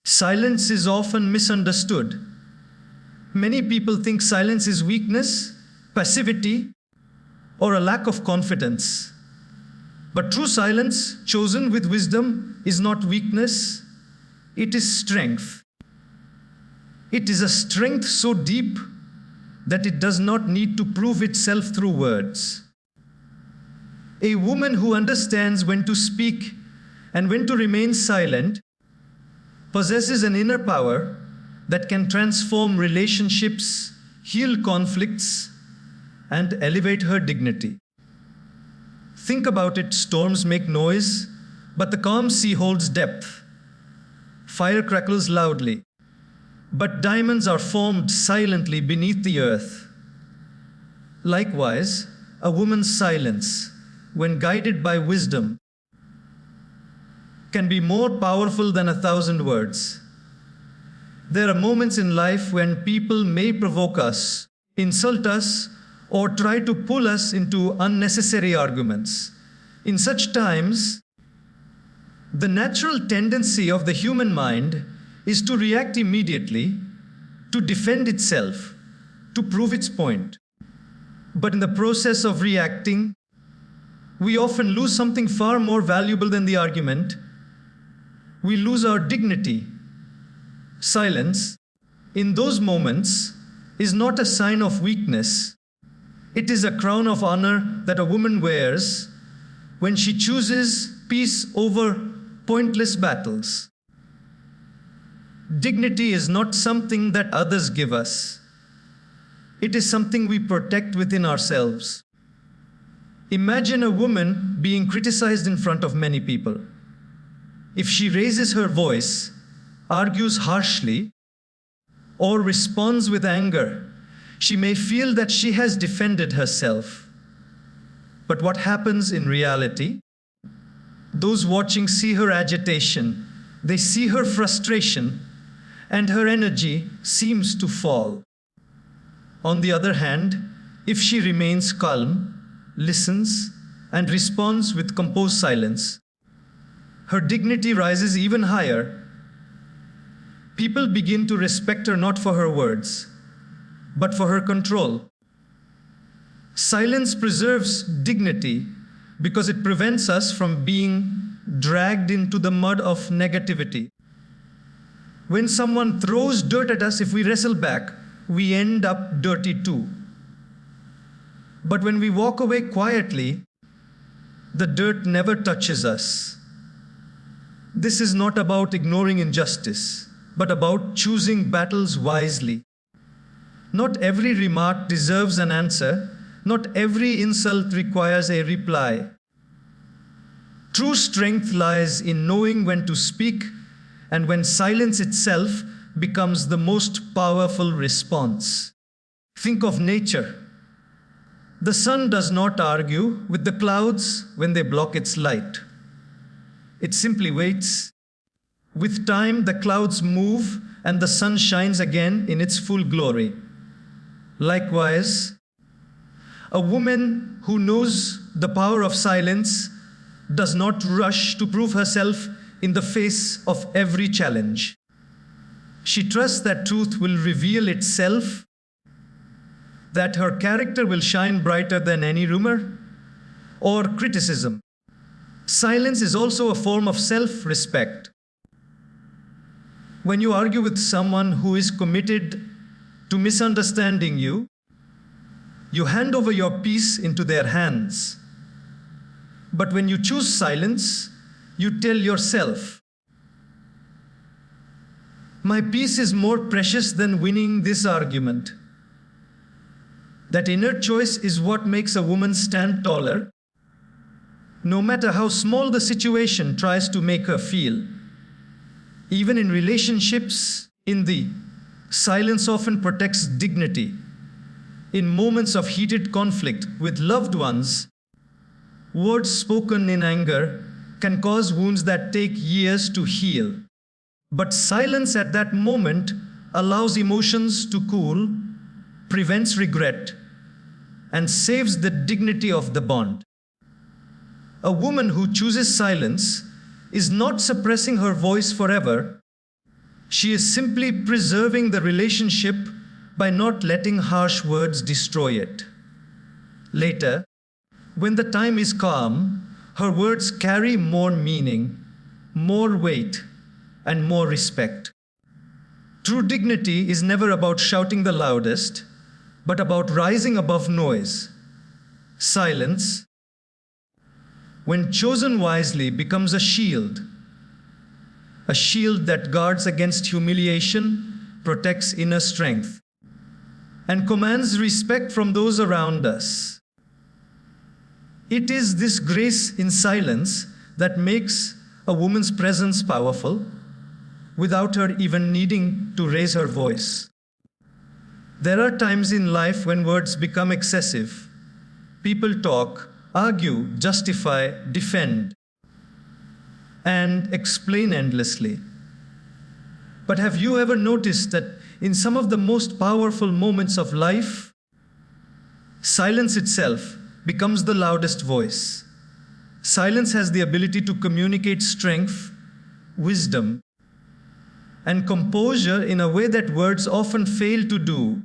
Silence is often misunderstood. Many people think silence is weakness, passivity, or a lack of confidence. But true silence, chosen with wisdom, is not weakness, it is strength. It is a strength so deep that it does not need to prove itself through words. A woman who understands when to speak and when to remain silent possesses an inner power that can transform relationships, heal conflicts, and elevate her dignity. Think about it, storms make noise, but the calm sea holds depth. Fire crackles loudly, but diamonds are formed silently beneath the earth. Likewise, a woman's silence, when guided by wisdom, can be more powerful than 1,000 words. There are moments in life when people may provoke us, insult us, or try to pull us into unnecessary arguments. In such times, the natural tendency of the human mind is to react immediately, to defend itself, to prove its point. But in the process of reacting, we often lose something far more valuable than the argument. We lose our dignity. Silence, in those moments, is not a sign of weakness. It is a crown of honor that a woman wears when she chooses peace over pointless battles. Dignity is not something that others give us. It is something we protect within ourselves. Imagine a woman being criticized in front of many people. If she raises her voice, argues harshly, or responds with anger, she may feel that she has defended herself. But what happens in reality? Those watching see her agitation, they see her frustration, and her energy seems to fall. On the other hand, if she remains calm, listens, and responds with composed silence, her dignity rises even higher. People begin to respect her not for her words, but for her control. Silence preserves dignity because it prevents us from being dragged into the mud of negativity. When someone throws dirt at us, if we wrestle back, we end up dirty too. But when we walk away quietly, the dirt never touches us. This is not about ignoring injustice, but about choosing battles wisely. Not every remark deserves an answer. Not every insult requires a reply. True strength lies in knowing when to speak and when silence itself becomes the most powerful response. Think of nature. The sun does not argue with the clouds when they block its light. It simply waits. With time, the clouds move and the sun shines again in its full glory. Likewise, a woman who knows the power of silence does not rush to prove herself in the face of every challenge. She trusts that truth will reveal itself, that her character will shine brighter than any rumor or criticism. Silence is also a form of self-respect. When you argue with someone who is committed to misunderstanding you, you hand over your peace into their hands. But when you choose silence, you tell yourself, my peace is more precious than winning this argument. That inner choice is what makes a woman stand taller, no matter how small the situation tries to make her feel. Even in relationships, silence often protects dignity. In moments of heated conflict with loved ones, words spoken in anger can cause wounds that take years to heal. But silence at that moment allows emotions to cool, prevents regret, and saves the dignity of the bond. A woman who chooses silence is not suppressing her voice forever. She is simply preserving the relationship by not letting harsh words destroy it. Later, when the time is calm, her words carry more meaning, more weight, and more respect. True dignity is never about shouting the loudest, but about rising above noise. Silence, when chosen wisely, becomes a shield that guards against humiliation, protects inner strength, and commands respect from those around us. It is this grace in silence that makes a woman's presence powerful, without her even needing to raise her voice. There are times in life when words become excessive. People talk, argue, justify, defend, and explain endlessly. But have you ever noticed that in some of the most powerful moments of life, silence itself becomes the loudest voice? Silence has the ability to communicate strength, wisdom, and composure in a way that words often fail to do.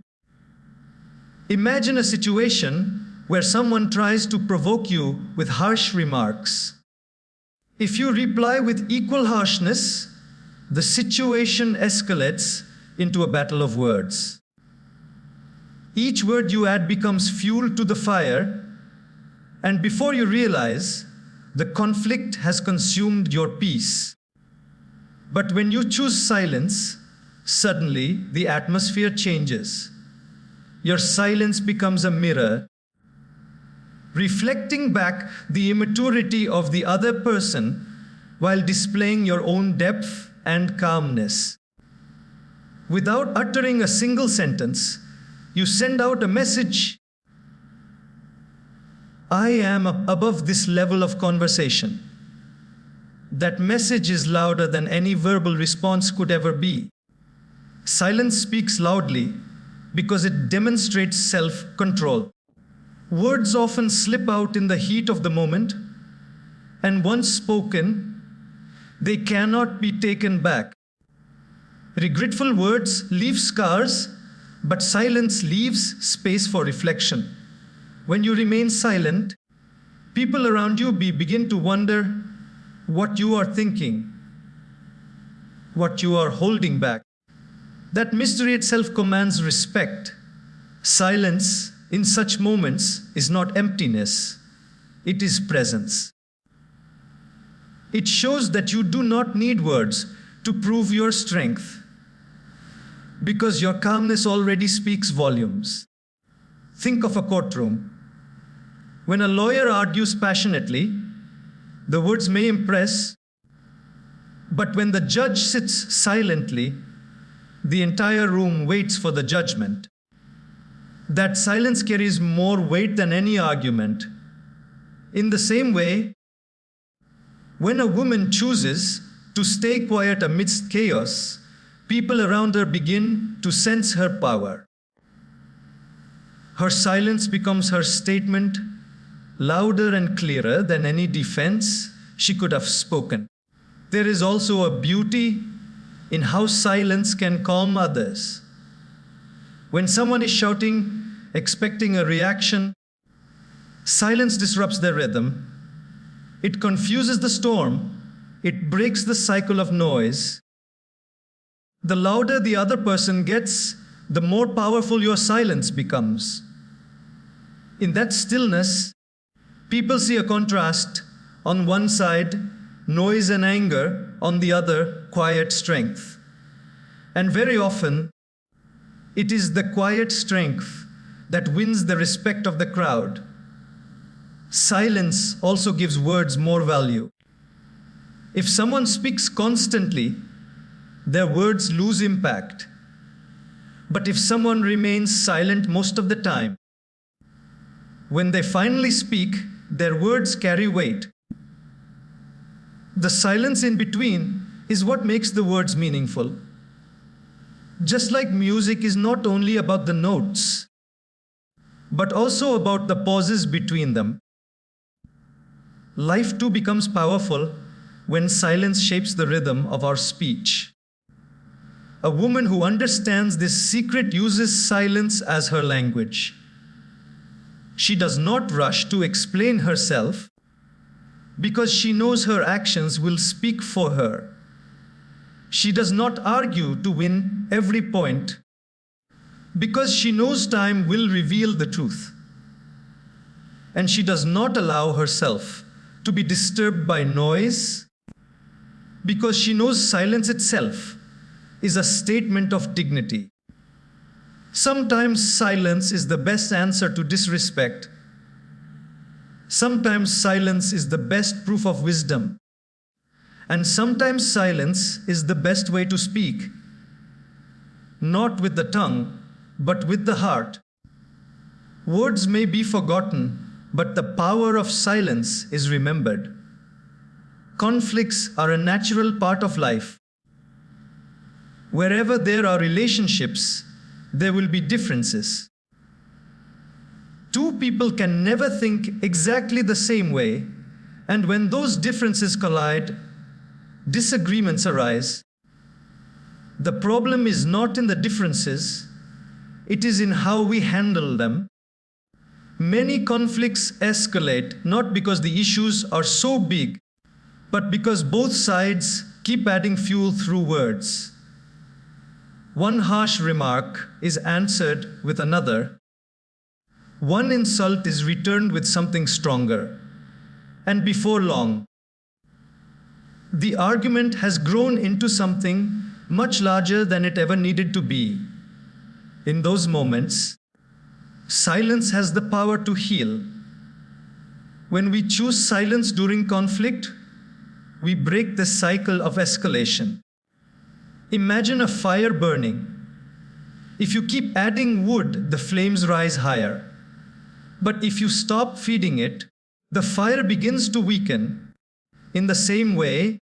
Imagine a situation where someone tries to provoke you with harsh remarks. If you reply with equal harshness, the situation escalates into a battle of words. Each word you add becomes fuel to the fire, and before you realize, the conflict has consumed your peace. But when you choose silence, suddenly the atmosphere changes. Your silence becomes a mirror, reflecting back the immaturity of the other person while displaying your own depth and calmness. Without uttering a single sentence, you send out a message. I am above this level of conversation. That message is louder than any verbal response could ever be. Silence speaks loudly because it demonstrates self-control. Words often slip out in the heat of the moment, and once spoken, they cannot be taken back. Regretful words leave scars, but silence leaves space for reflection. When you remain silent, people around you begin to wonder what you are thinking, what you are holding back. That mystery itself commands respect. Silence in such moments is not emptiness, it is presence. It shows that you do not need words to prove your strength, because your calmness already speaks volumes. Think of a courtroom. When a lawyer argues passionately, the words may impress, but when the judge sits silently, the entire room waits for the judgment. That silence carries more weight than any argument. In the same way, when a woman chooses to stay quiet amidst chaos, people around her begin to sense her power. Her silence becomes her statement, louder and clearer than any defense she could have spoken. There is also a beauty in how silence can calm others. When someone is shouting, expecting a reaction, silence disrupts the rhythm. It confuses the storm. It breaks the cycle of noise. The louder the other person gets, the more powerful your silence becomes. In that stillness, people see a contrast. On one side, noise and anger, on the other, quiet strength. And very often, it is the quiet strength that wins the respect of the crowd. Silence also gives words more value. If someone speaks constantly, their words lose impact. But if someone remains silent most of the time, when they finally speak, their words carry weight. The silence in between is what makes the words meaningful. Just like music is not only about the notes, but also about the pauses between them. Life too becomes powerful when silence shapes the rhythm of our speech. A woman who understands this secret uses silence as her language. She does not rush to explain herself because she knows her actions will speak for her. She does not argue to win every point because she knows time will reveal the truth. And she does not allow herself to be disturbed by noise because she knows silence itself is a statement of dignity. Sometimes silence is the best answer to disrespect. Sometimes silence is the best proof of wisdom. And sometimes silence is the best way to speak. Not with the tongue, but with the heart. Words may be forgotten, but the power of silence is remembered. Conflicts are a natural part of life. Wherever there are relationships, there will be differences. Two people can never think exactly the same way, and when those differences collide, disagreements arise. The problem is not in the differences, it is in how we handle them. Many conflicts escalate not because the issues are so big, but because both sides keep adding fuel through words. One harsh remark is answered with another. One insult is returned with something stronger. And before long, the argument has grown into something much larger than it ever needed to be. In those moments, silence has the power to heal. When we choose silence during conflict, we break the cycle of escalation. Imagine a fire burning. If you keep adding wood, the flames rise higher. But if you stop feeding it, the fire begins to weaken. In the same way,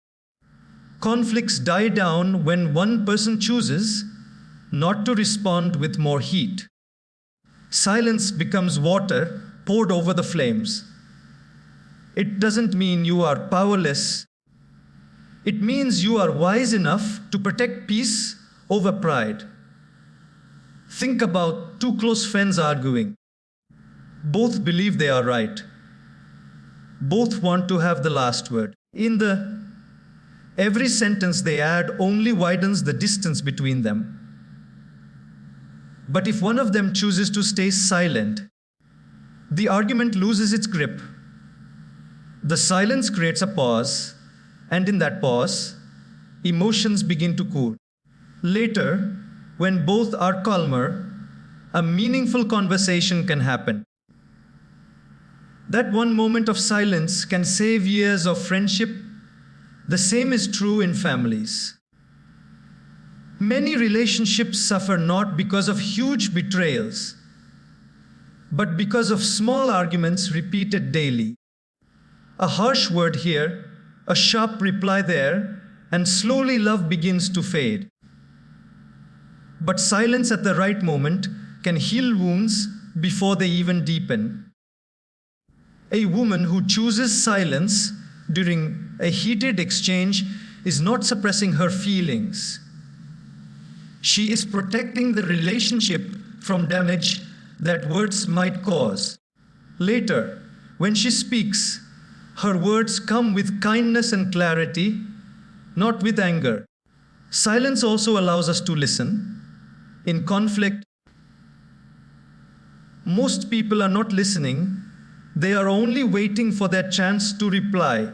conflicts die down when one person chooses not to respond with more heat. Silence becomes water poured over the flames. It doesn't mean you are powerless. It means you are wise enough to protect peace over pride. Think about two close friends arguing. Both believe they are right. Both want to have the last word. Every sentence they add only widens the distance between them. But if one of them chooses to stay silent, the argument loses its grip. The silence creates a pause, and in that pause, emotions begin to cool. Later, when both are calmer, a meaningful conversation can happen. That one moment of silence can save years of friendship. The same is true in families. Many relationships suffer not because of huge betrayals, but because of small arguments repeated daily. A harsh word here, a sharp reply there, and slowly love begins to fade. But silence at the right moment can heal wounds before they even deepen. A woman who chooses silence during a heated exchange is not suppressing her feelings. She is protecting the relationship from damage that words might cause. Later, when she speaks, her words come with kindness and clarity, not with anger. Silence also allows us to listen. In conflict, most people are not listening. They are only waiting for their chance to reply.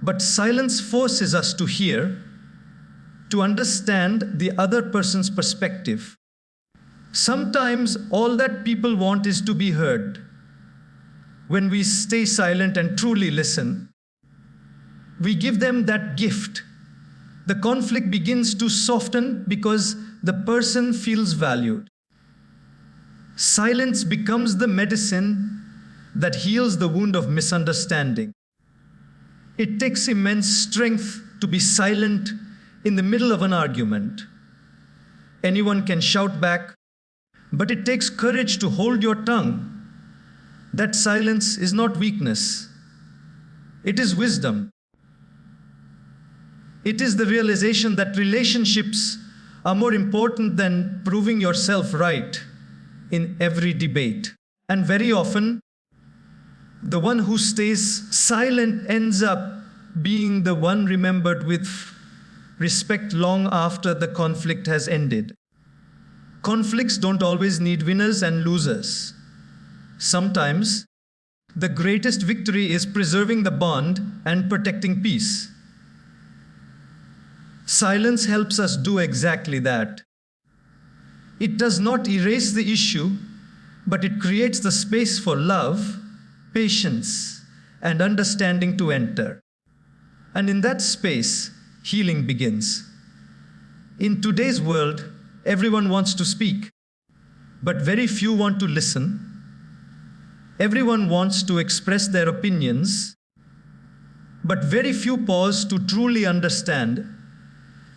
But silence forces us to hear, to understand the other person's perspective. Sometimes all that people want is to be heard. When we stay silent and truly listen, we give them that gift. The conflict begins to soften because the person feels valued. Silence becomes the medicine that heals the wound of misunderstanding. It takes immense strength to be silent in the middle of an argument. Anyone can shout back, but it takes courage to hold your tongue. That silence is not weakness. It is wisdom. It is the realization that relationships are more important than proving yourself right in every debate. And very often, the one who stays silent ends up being the one remembered with respect long after the conflict has ended. Conflicts don't always need winners and losers. Sometimes, the greatest victory is preserving the bond and protecting peace. Silence helps us do exactly that. It does not erase the issue, but it creates the space for love, patience, and understanding to enter. And in that space, healing begins. In today's world, everyone wants to speak, but very few want to listen. Everyone wants to express their opinions, but very few pause to truly understand.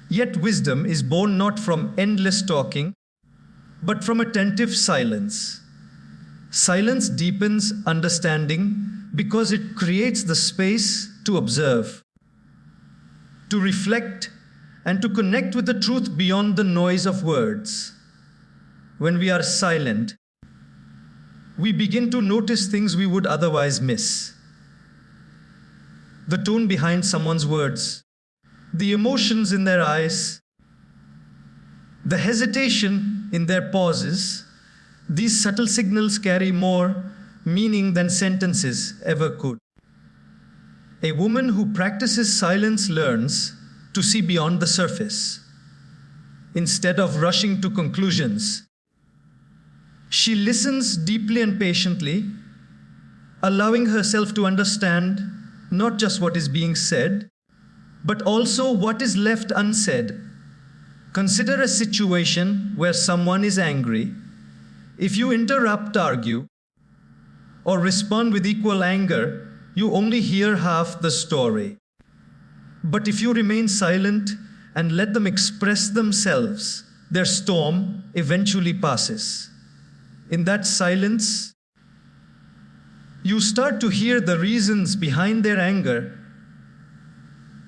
Yet wisdom is born not from endless talking, but from attentive silence. Silence deepens understanding because it creates the space to observe, to reflect, and to connect with the truth beyond the noise of words. When we are silent, we begin to notice things we would otherwise miss. The tone behind someone's words, the emotions in their eyes, the hesitation in their pauses. These subtle signals carry more meaning than sentences ever could. A woman who practices silence learns to see beyond the surface. Instead of rushing to conclusions, she listens deeply and patiently, allowing herself to understand not just what is being said, but also what is left unsaid. Consider a situation where someone is angry. If you interrupt, argue, or respond with equal anger, you only hear half the story. But if you remain silent and let them express themselves, their storm eventually passes. In that silence, you start to hear the reasons behind their anger.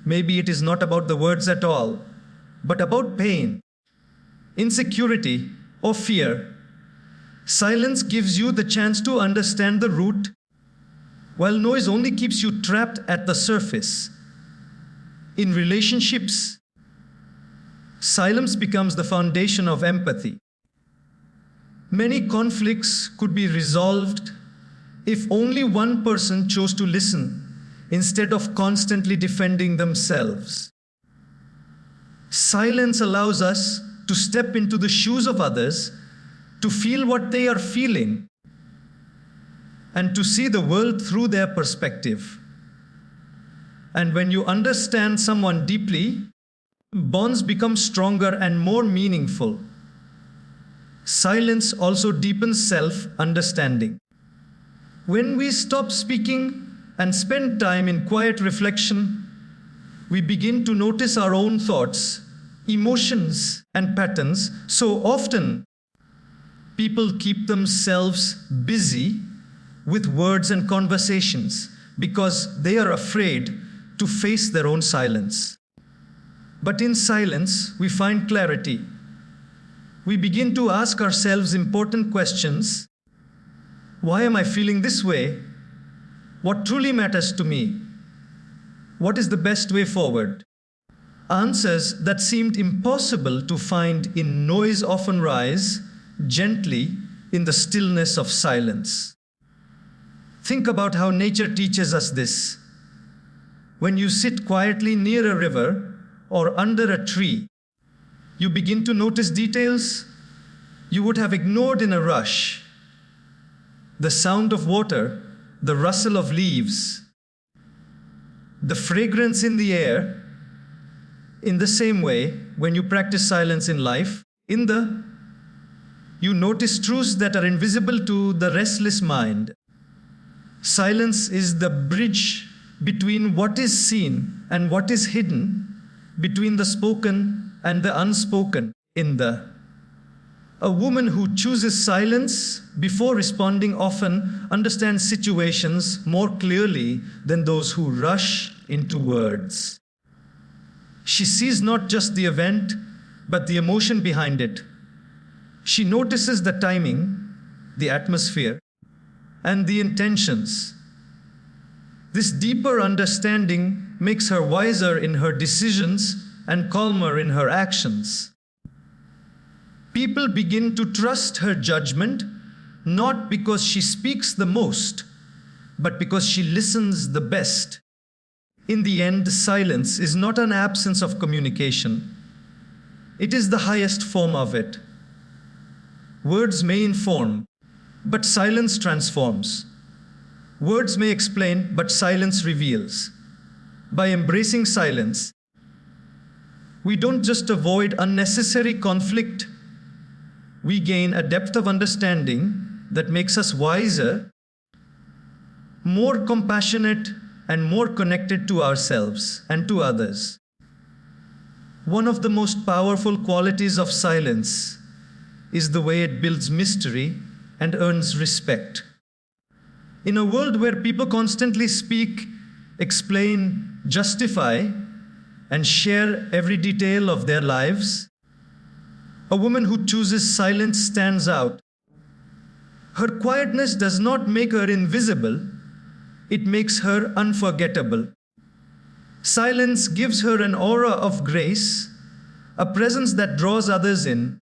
Maybe it is not about the words at all, but about pain, insecurity, or fear. Silence gives you the chance to understand the root, while noise only keeps you trapped at the surface. In relationships, silence becomes the foundation of empathy. Many conflicts could be resolved if only one person chose to listen instead of constantly defending themselves. Silence allows us to step into the shoes of others, to feel what they are feeling, and to see the world through their perspective. And when you understand someone deeply, bonds become stronger and more meaningful. Silence also deepens self-understanding. When we stop speaking and spend time in quiet reflection, we begin to notice our own thoughts, emotions, and patterns. So often, people keep themselves busy with words and conversations because they are afraid to face their own silence. But in silence, we find clarity. We begin to ask ourselves important questions. Why am I feeling this way? What truly matters to me? What is the best way forward? Answers that seemed impossible to find in noise often rise gently in the stillness of silence. Think about how nature teaches us this. When you sit quietly near a river or under a tree, you begin to notice details you would have ignored in a rush. The sound of water, the rustle of leaves, the fragrance in the air. In the same way, when you practice silence in life, you notice truths that are invisible to the restless mind. Silence is the bridge between what is seen and what is hidden, between the spoken and the unspoken. A woman who chooses silence before responding often understands situations more clearly than those who rush into words. She sees not just the event, but the emotion behind it. She notices the timing, the atmosphere, and the intentions. This deeper understanding makes her wiser in her decisions and calmer in her actions. People begin to trust her judgment, not because she speaks the most, but because she listens the best. In the end, silence is not an absence of communication. It is the highest form of it. Words may inform, but silence transforms. Words may explain, but silence reveals. By embracing silence, we don't just avoid unnecessary conflict, we gain a depth of understanding that makes us wiser, more compassionate, and more connected to ourselves and to others. One of the most powerful qualities of silence is the way it builds mystery and earns respect. In a world where people constantly speak, explain, justify, and share every detail of their lives, a woman who chooses silence stands out. Her quietness does not make her invisible, it makes her unforgettable. Silence gives her an aura of grace, a presence that draws others in,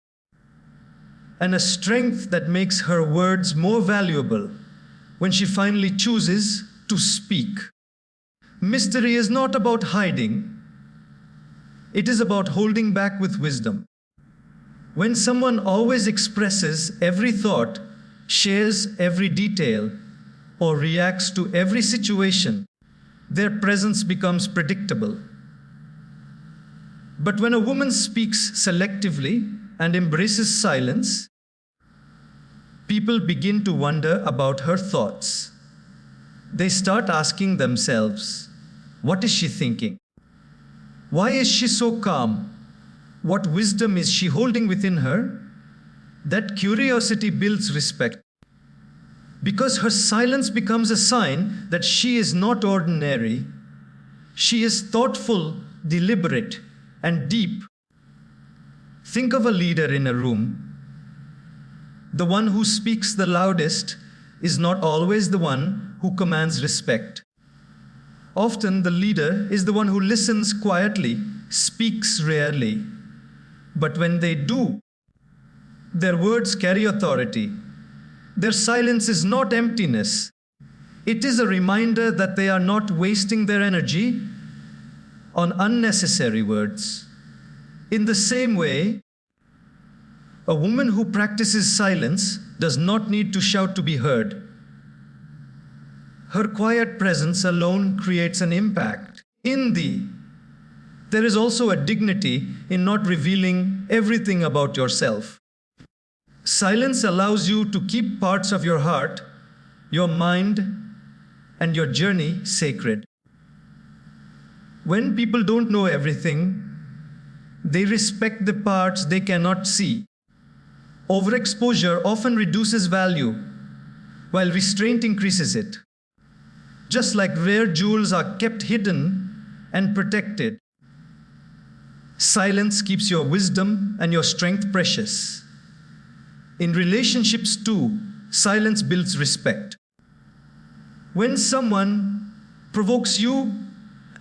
and a strength that makes her words more valuable when she finally chooses to speak. Mystery is not about hiding, it is about holding back with wisdom. When someone always expresses every thought, shares every detail, or reacts to every situation, their presence becomes predictable. But when a woman speaks selectively and embraces silence, people begin to wonder about her thoughts. They start asking themselves, what is she thinking? Why is she so calm? What wisdom is she holding within her? That curiosity builds respect, because her silence becomes a sign that she is not ordinary. She is thoughtful, deliberate, and deep. Think of a leader in a room. The one who speaks the loudest is not always the one who commands respect. Often the leader is the one who listens quietly, speaks rarely. But when they do, their words carry authority. Their silence is not emptiness. It is a reminder that they are not wasting their energy on unnecessary words. In the same way, a woman who practices silence does not need to shout to be heard. Her quiet presence alone creates an impact. In thee, there is also a dignity in not revealing everything about yourself. Silence allows you to keep parts of your heart, your mind, and your journey sacred. When people don't know everything, they respect the parts they cannot see. Overexposure often reduces value, while restraint increases it. Just like rare jewels are kept hidden and protected, silence keeps your wisdom and your strength precious. In relationships too, silence builds respect. When someone provokes you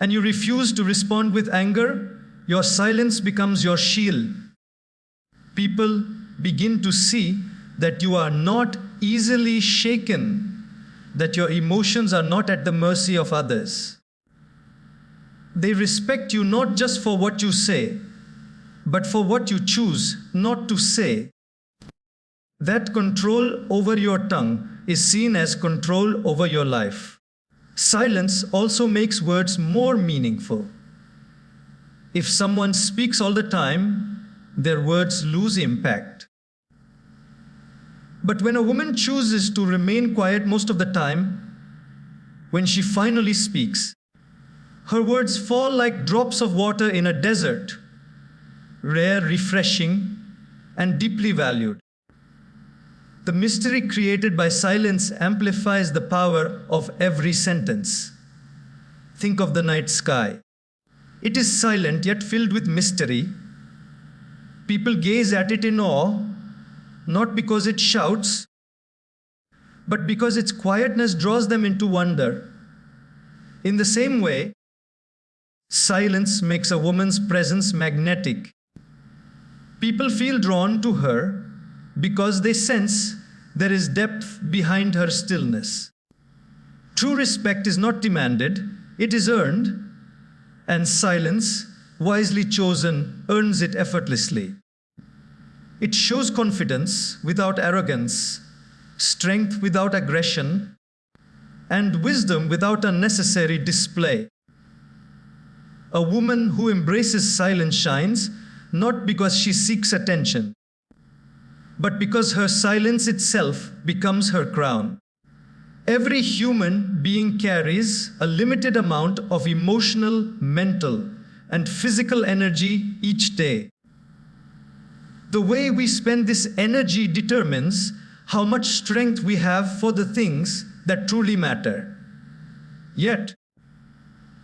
and you refuse to respond with anger, your silence becomes your shield. People begin to see that you are not easily shaken, that your emotions are not at the mercy of others. They respect you not just for what you say, but for what you choose not to say. That control over your tongue is seen as control over your life. Silence also makes words more meaningful. If someone speaks all the time, their words lose impact. But when a woman chooses to remain quiet most of the time, when she finally speaks, her words fall like drops of water in a desert, rare, refreshing, and deeply valued. The mystery created by silence amplifies the power of every sentence. Think of the night sky. It is silent yet filled with mystery. People gaze at it in awe, not because it shouts, but because its quietness draws them into wonder. In the same way, silence makes a woman's presence magnetic. People feel drawn to her because they sense there is depth behind her stillness. True respect is not demanded, it is earned, and silence, wisely chosen, earns it effortlessly. It shows confidence without arrogance, strength without aggression, and wisdom without unnecessary display. A woman who embraces silence shines not because she seeks attention, but because her silence itself becomes her crown. Every human being carries a limited amount of emotional, mental, and physical energy each day. The way we spend this energy determines how much strength we have for the things that truly matter. Yet,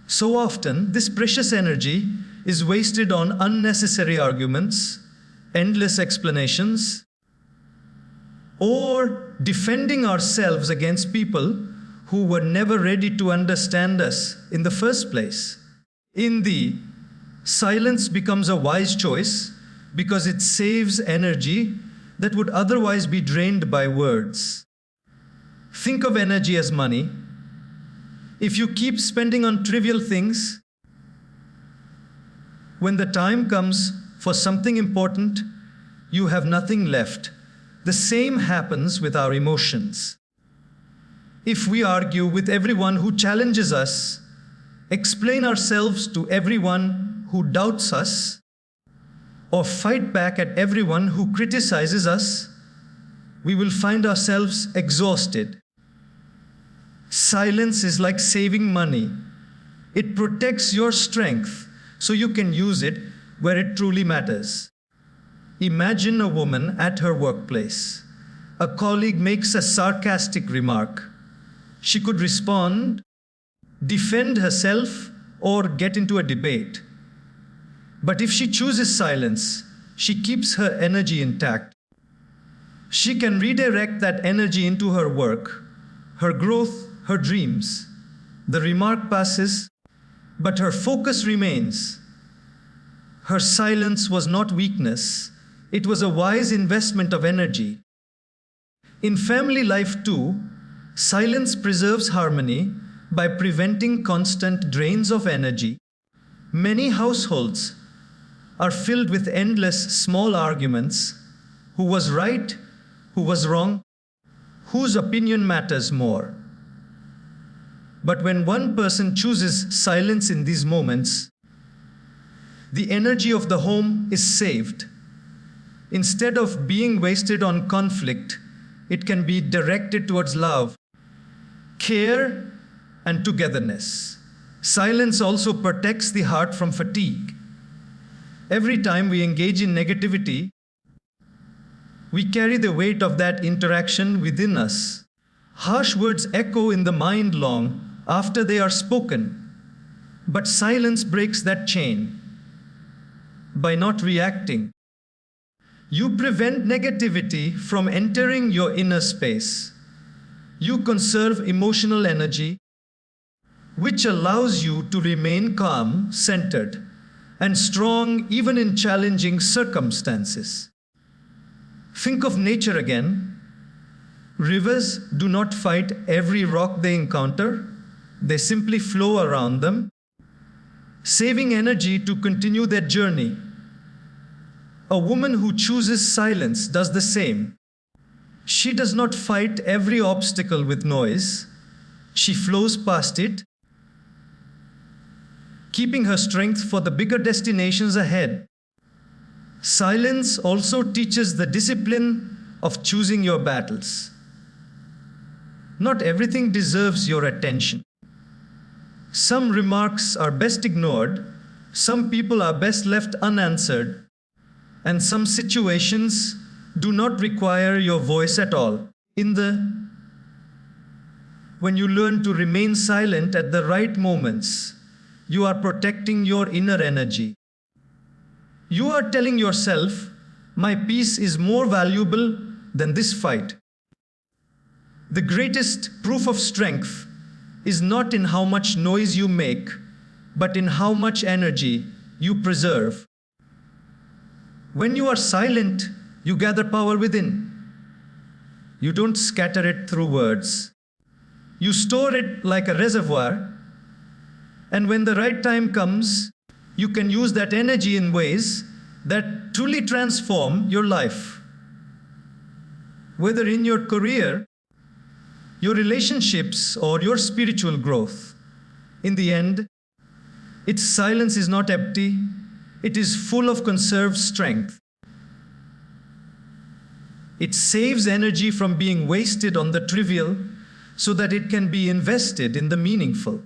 so often, this precious energy is wasted on unnecessary arguments, endless explanations, or defending ourselves against people who were never ready to understand us in the first place. In the silence becomes a wise choice because it saves energy that would otherwise be drained by words. Think of energy as money. If you keep spending on trivial things, when the time comes for something important, you have nothing left. The same happens with our emotions. If we argue with everyone who challenges us, explain ourselves to everyone who doubts us, or fight back at everyone who criticizes us, we will find ourselves exhausted. Silence is like saving money. It protects your strength so you can use it where it truly matters. Imagine a woman at her workplace. A colleague makes a sarcastic remark. She could respond, defend herself, or get into a debate. But if she chooses silence, she keeps her energy intact. She can redirect that energy into her work, her growth, her dreams. The remark passes, but her focus remains. Her silence was not weakness. It was a wise investment of energy. In family life too, silence preserves harmony by preventing constant drains of energy. Many households are filled with endless small arguments. Who was right? Who was wrong? Whose opinion matters more? But when one person chooses silence in these moments, the energy of the home is saved. Instead of being wasted on conflict, it can be directed towards love, care, and togetherness. Silence also protects the heart from fatigue. Every time we engage in negativity, we carry the weight of that interaction within us. Harsh words echo in the mind long after they are spoken, but silence breaks that chain. By not reacting, you prevent negativity from entering your inner space. You conserve emotional energy, which allows you to remain calm, centered, and strong even in challenging circumstances. Think of nature again. Rivers do not fight every rock they encounter. They simply flow around them, saving energy to continue their journey. A woman who chooses silence does the same. She does not fight every obstacle with noise. She flows past it, keeping her strength for the bigger destinations ahead. Silence also teaches the discipline of choosing your battles. Not everything deserves your attention. Some remarks are best ignored, some people are best left unanswered, and some situations do not require your voice at all. When you learn to remain silent at the right moments, you are protecting your inner energy. You are telling yourself My peace is more valuable than this fight. The greatest proof of strength is not in how much noise you make, but in how much energy you preserve. When you are silent, you gather power within. You don't scatter it through words. You store it like a reservoir, and when the right time comes, you can use that energy in ways that truly transform your life. Whether in your career, your relationships, or your spiritual growth, in the end, its silence is not empty, it is full of conserved strength. It saves energy from being wasted on the trivial so that it can be invested in the meaningful.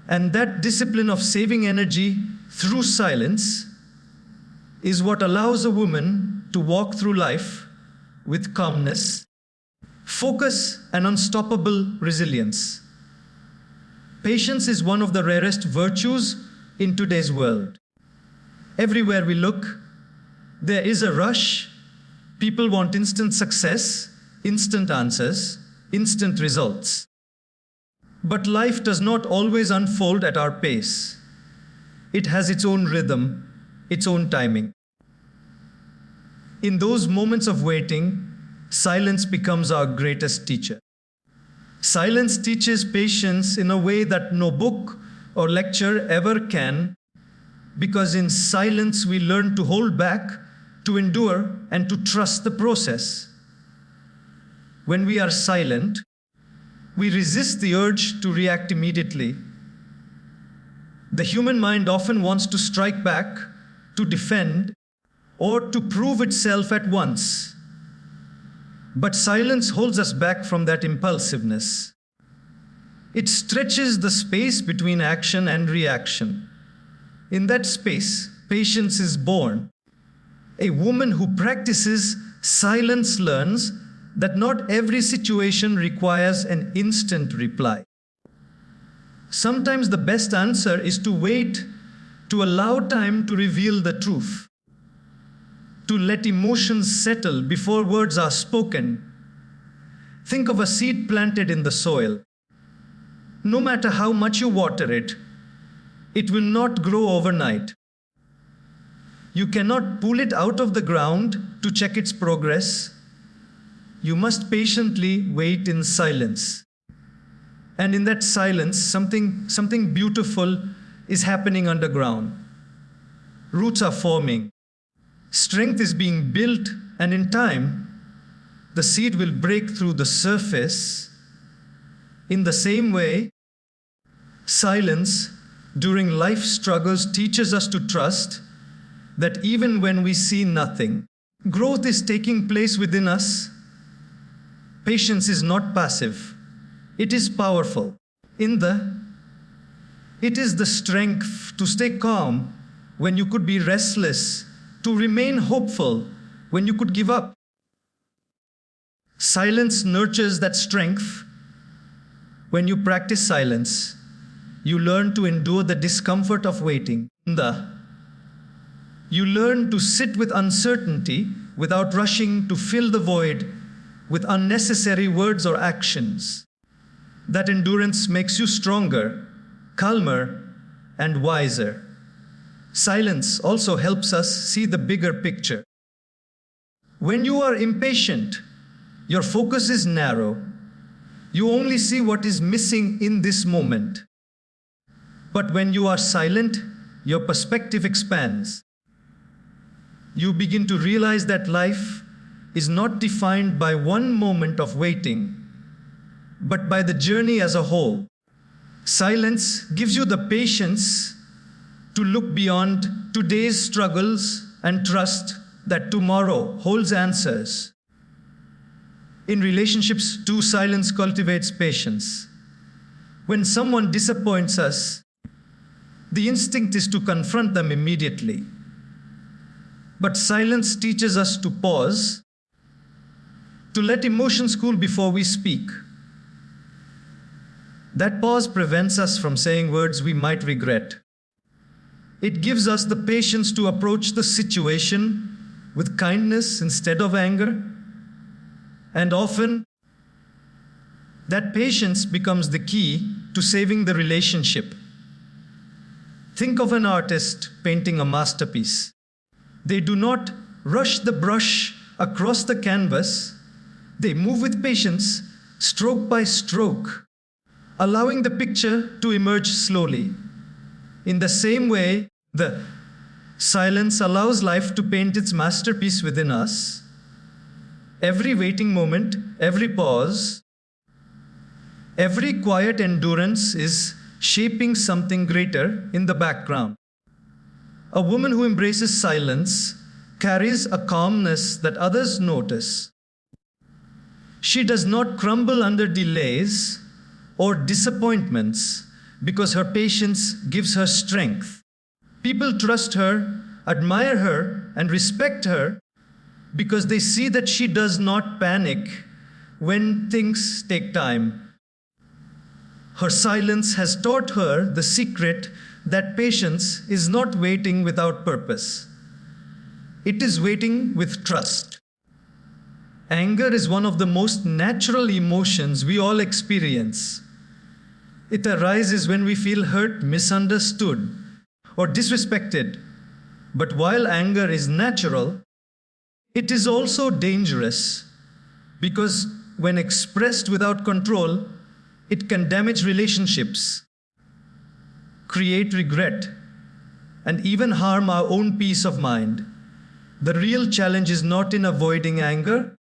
And that discipline of saving energy through silence is what allows a woman to walk through life with calmness, focus, and unstoppable resilience. Patience is one of the rarest virtues in today's world. Everywhere we look, there is a rush. People want instant success, instant answers, instant results. But life does not always unfold at our pace. It has its own rhythm, its own timing. In those moments of waiting, silence becomes our greatest teacher. Silence teaches patience in a way that no book or lecture ever can, because in silence we learn to hold back, to endure, and to trust the process. When we are silent, we resist the urge to react immediately. The human mind often wants to strike back, to defend, or to prove itself at once. But silence holds us back from that impulsiveness. It stretches the space between action and reaction. In that space, patience is born. A woman who practices silence learns that not every situation requires an instant reply. Sometimes the best answer is to wait, to allow time to reveal the truth, to let emotions settle before words are spoken. Think of a seed planted in the soil. No matter how much you water it, it will not grow overnight. You cannot pull it out of the ground to check its progress. You must patiently wait in silence. And in that silence, something beautiful is happening underground. Roots are forming. Strength is being built, and in time, the seed will break through the surface. In the same way, silence during life struggles teaches us to trust that even when we see nothing, growth is taking place within us. Patience is not passive. It is powerful. It is the strength to stay calm when you could be restless, to remain hopeful when you could give up. Silence nurtures that strength. When you practice silence, you learn to endure the discomfort of waiting. You learn to sit with uncertainty without rushing to fill the void with unnecessary words or actions. That endurance makes you stronger, calmer, and wiser. Silence also helps us see the bigger picture. When you are impatient, your focus is narrow. You only see what is missing in this moment. But when you are silent, your perspective expands. You begin to realize that life is not defined by one moment of waiting, but by the journey as a whole. Silence gives you the patience to look beyond today's struggles and trust that tomorrow holds answers. In relationships, too, silence cultivates patience. When someone disappoints us, the instinct is to confront them immediately. But silence teaches us to pause, to let emotions cool before we speak. That pause prevents us from saying words we might regret. It gives us the patience to approach the situation with kindness instead of anger. And often, that patience becomes the key to saving the relationship. Think of an artist painting a masterpiece. They do not rush the brush across the canvas. They move with patience, stroke by stroke, allowing the picture to emerge slowly. In the same way, the silence allows life to paint its masterpiece within us. Every waiting moment, every pause, every quiet endurance is shaping something greater in the background. A woman who embraces silence carries a calmness that others notice. She does not crumble under delays or disappointments because her patience gives her strength. People trust her, admire her, and respect her because they see that she does not panic when things take time. Her silence has taught her the secret that patience is not waiting without purpose. It is waiting with trust. Anger is one of the most natural emotions we all experience. It arises when we feel hurt, misunderstood, or disrespected. But while anger is natural, it is also dangerous because when expressed without control, it can damage relationships, create regret, and even harm our own peace of mind. The real challenge is not in avoiding anger,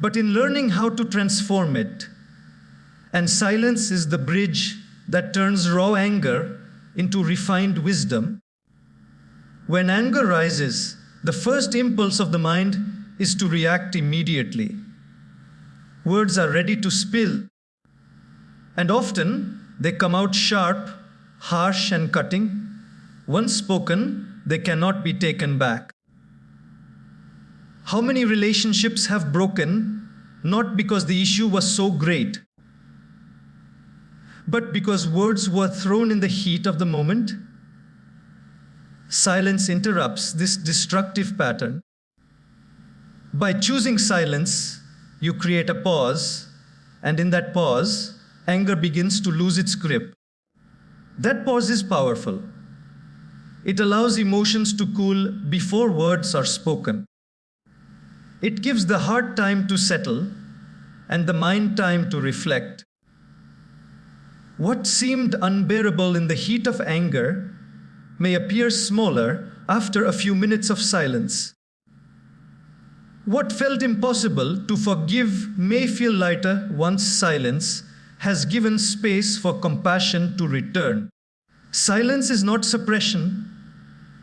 but in learning how to transform it. And silence is the bridge that turns raw anger into refined wisdom. When anger rises, the first impulse of the mind is to react immediately. Words are ready to spill, and often they come out sharp, harsh, and cutting. Once spoken, they cannot be taken back. How many relationships have broken, not because the issue was so great, but because words were thrown in the heat of the moment? Silence interrupts this destructive pattern. By choosing silence, you create a pause, and in that pause, anger begins to lose its grip. That pause is powerful. It allows emotions to cool before words are spoken. It gives the heart time to settle and the mind time to reflect. What seemed unbearable in the heat of anger may appear smaller after a few minutes of silence. What felt impossible to forgive may feel lighter once silence has given space for compassion to return. Silence is not suppression,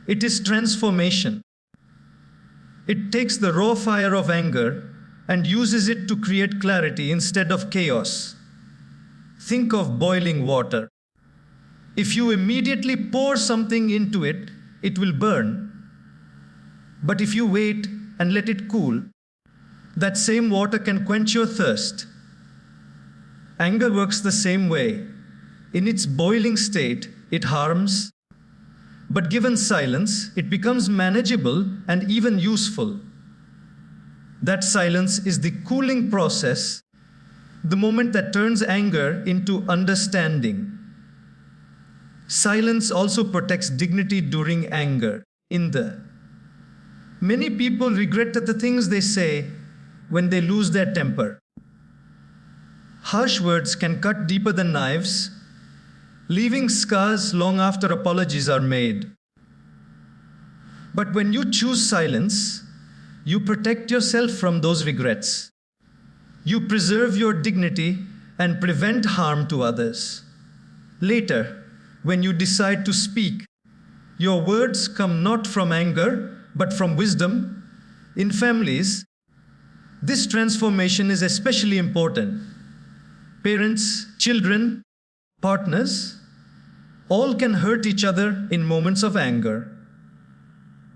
it is transformation. It takes the raw fire of anger and uses it to create clarity instead of chaos. Think of boiling water. If you immediately pour something into it, it will burn. But if you wait and let it cool, that same water can quench your thirst. Anger works the same way. In its boiling state, it harms, but given silence, it becomes manageable and even useful. That silence is the cooling process, the moment that turns anger into understanding. Silence also protects dignity during anger. Many people regret the things they say when they lose their temper. Harsh words can cut deeper than knives, leaving scars long after apologies are made. But when you choose silence, you protect yourself from those regrets. You preserve your dignity and prevent harm to others. Later, when you decide to speak, your words come not from anger, but from wisdom. In families, this transformation is especially important. Parents, children, partners, all can hurt each other in moments of anger.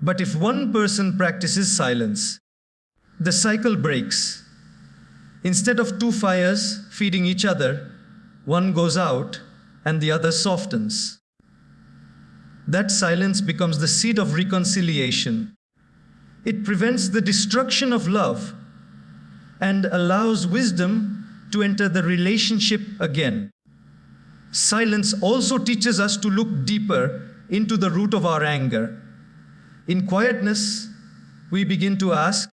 But if one person practices silence, the cycle breaks. Instead of two fires feeding each other, one goes out and the other softens. That silence becomes the seed of reconciliation. It prevents the destruction of love and allows wisdom to enter the relationship again. Silence also teaches us to look deeper into the root of our anger. In quietness, we begin to ask,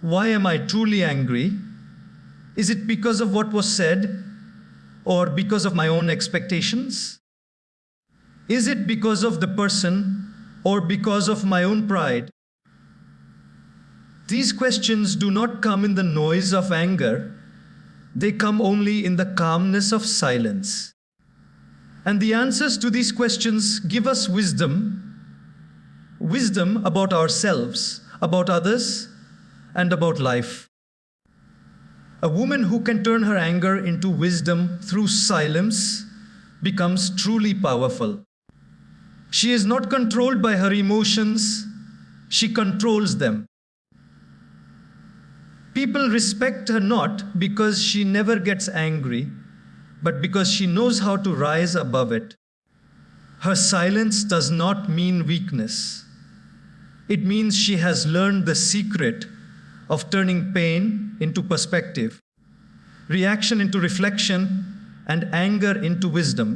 why am I truly angry? Is it because of what was said or because of my own expectations? Is it because of the person or because of my own pride? These questions do not come in the noise of anger. They come only in the calmness of silence. And the answers to these questions give us wisdom about ourselves, about others, and about life. A woman who can turn her anger into wisdom through silence becomes truly powerful. She is not controlled by her emotions, she controls them. People respect her not because she never gets angry, but because she knows how to rise above it. Her silence does not mean weakness. It means she has learned the secret of turning pain into perspective, reaction into reflection, and anger into wisdom.